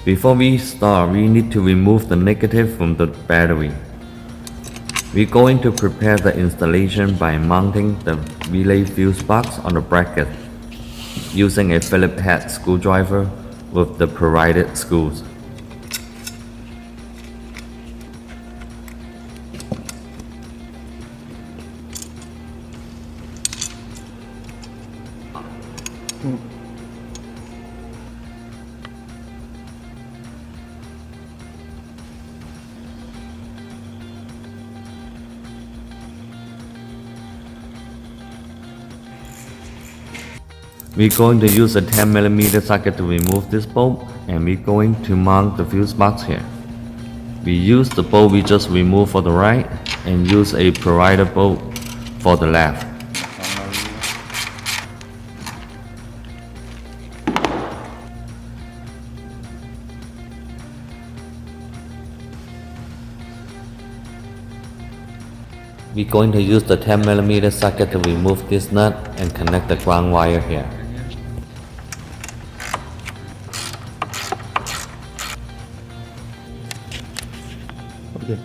Before we start, we need to remove the negative from the battery. We're going to prepare the installation by mounting the relay fuse box on the bracket using a Phillips head screwdriver with the provided screws. We're going to use a 10mm socket to remove this bolt, and we're going to mount the fuse box here. We use the bolt we just removed for the right and use a provider bolt for the left. We're going to use the 10mm socket to remove this nut and connect the ground wire here. Okay.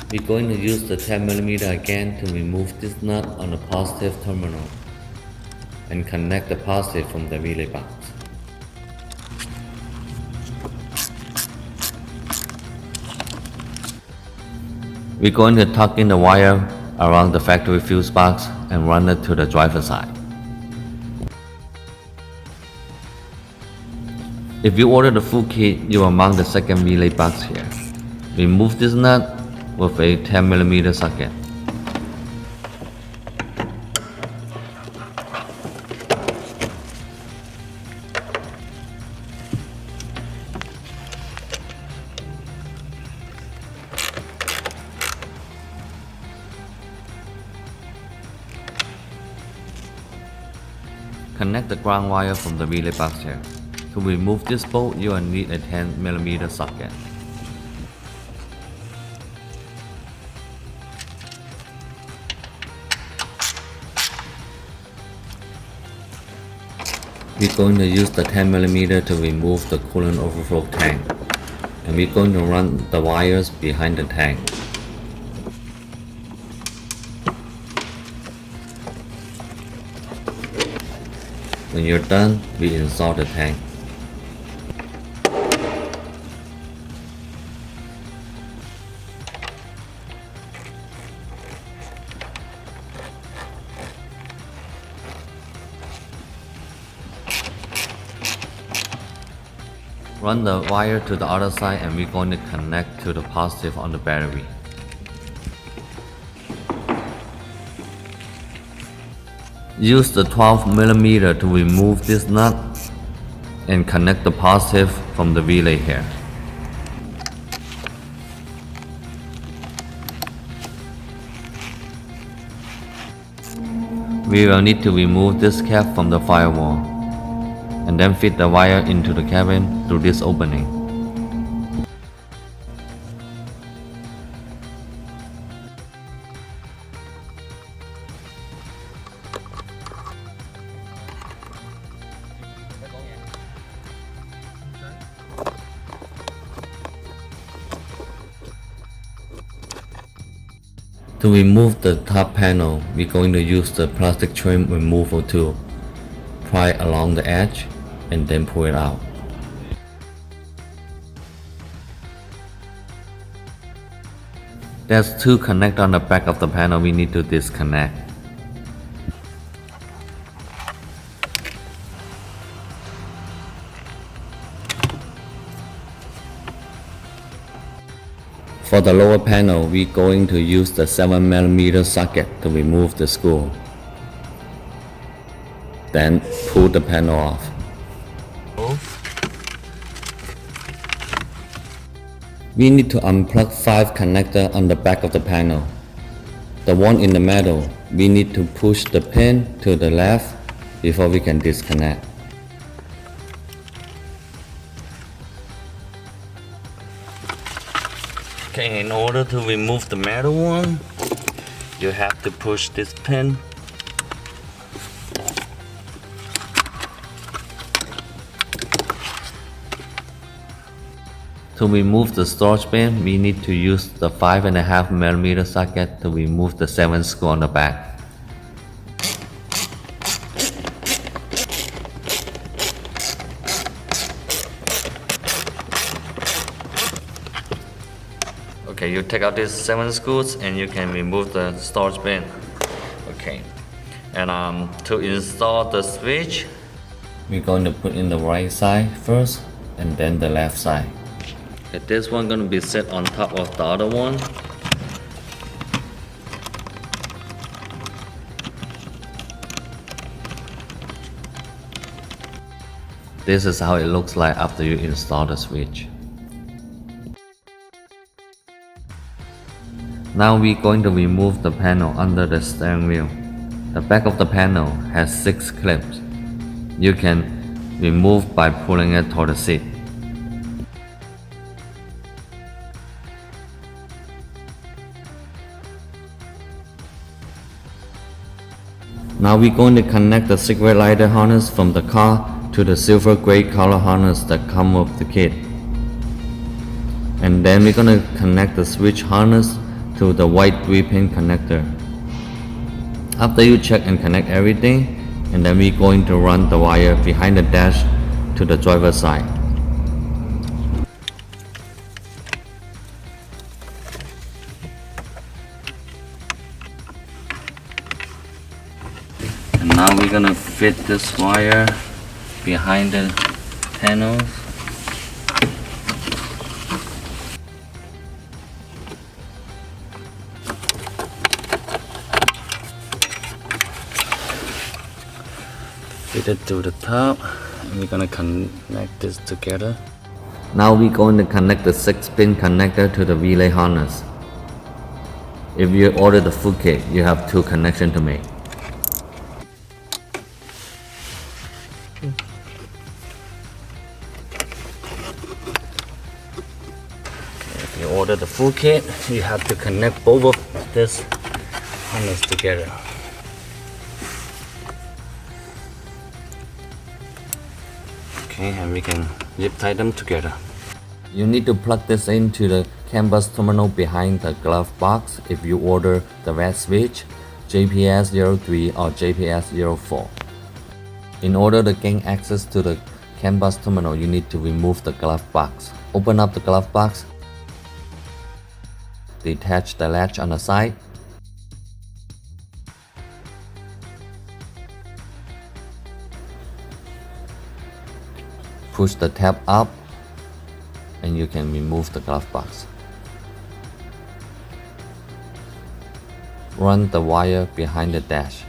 We're going to use the 10mm again to remove this nut on the positive terminal and connect the positive from the relay box. We're going to tuck in the wire around the factory fuse box and run it to the driver side. If you order the full kit, you will mount the second relay box here. Remove this nut with a 10mm socket. Connect the ground wire from the relay box here. To remove this bolt, you will need a 10mm socket. We're going to use the 10mm to remove the coolant overflow tank, and we're going to run the wires behind the tank. When you're done, we install the tank. Run the wire to the other side, and we're going to connect to the positive on the battery. Use the 12mm to remove this nut and connect the positive from the relay here. We will need to remove this cap from the firewall and then fit the wire into the cabin through this opening. To remove the top panel, we're going to use the plastic trim removal tool. Pry along the edge and then pull it out. There's two connectors on the back of the panel we need to disconnect. For the lower panel, we're going to use the 7mm socket to remove the screw. Then pull the panel off. We need to unplug 5 connectors on the back of the panel. The one in the middle, we need to push the pin to the left before we can disconnect. Okay, in order to remove the metal one, you have to push this pin. To remove the storage bin, we need to use the 5.5mm socket to remove the 7 screw on the back. Okay, you take out these 7 screws and you can remove the storage bin. Okay, and to install the switch, we're going to put in the right side first and then the left side. Okay, this one gonna be set on top of the other one. This is how it looks like after you install the switch. Now we're going to remove the panel under the steering wheel. The back of the panel has 6 clips. You can remove by pulling it toward the seat. Now we're going to connect the cigarette lighter harness from the car to the silver gray color harness that comes with the kit. And then we're going to connect the switch harness to the white 3-pin connector. After you check and connect everything, and then we're going to run the wire behind the dash to the driver's side. And now we're gonna fit this wire behind the panels. Fit it to the top, and we're gonna connect this together. Now we're going to connect the 6-pin connector to the relay harness. If you order the full kit, you have 2 connections to make. If you order the full kit, you have to connect both of this harness together. Okay, and we can zip tie them together. You need to plug this into the canbus terminal behind the glove box if you order the red switch, JPS03 or JPS04. In order to gain access to the canbus terminal, you need to remove the glove box. Open up the glove box, detach the latch on the side, push the tab up, and you can remove the glove box. Run the wire behind the dash.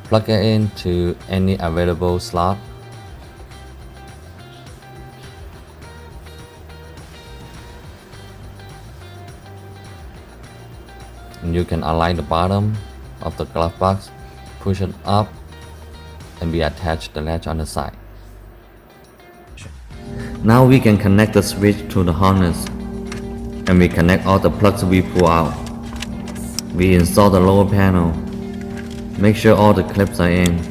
Plug it into any available slot. And you can align the bottom of the glove box, push it up, and we attach the latch on the side. Now we can connect the switch to the harness, and we connect all the plugs we pull out. We install the lower panel. Make sure all the clips are in.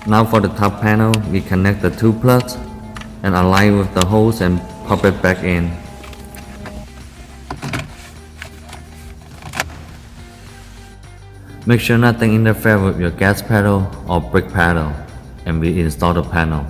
Now for the top panel, we connect the 2 plugs and align with the holes and Pop it back in. Make sure nothing interferes with your gas pedal or brake pedal, and we install the panel.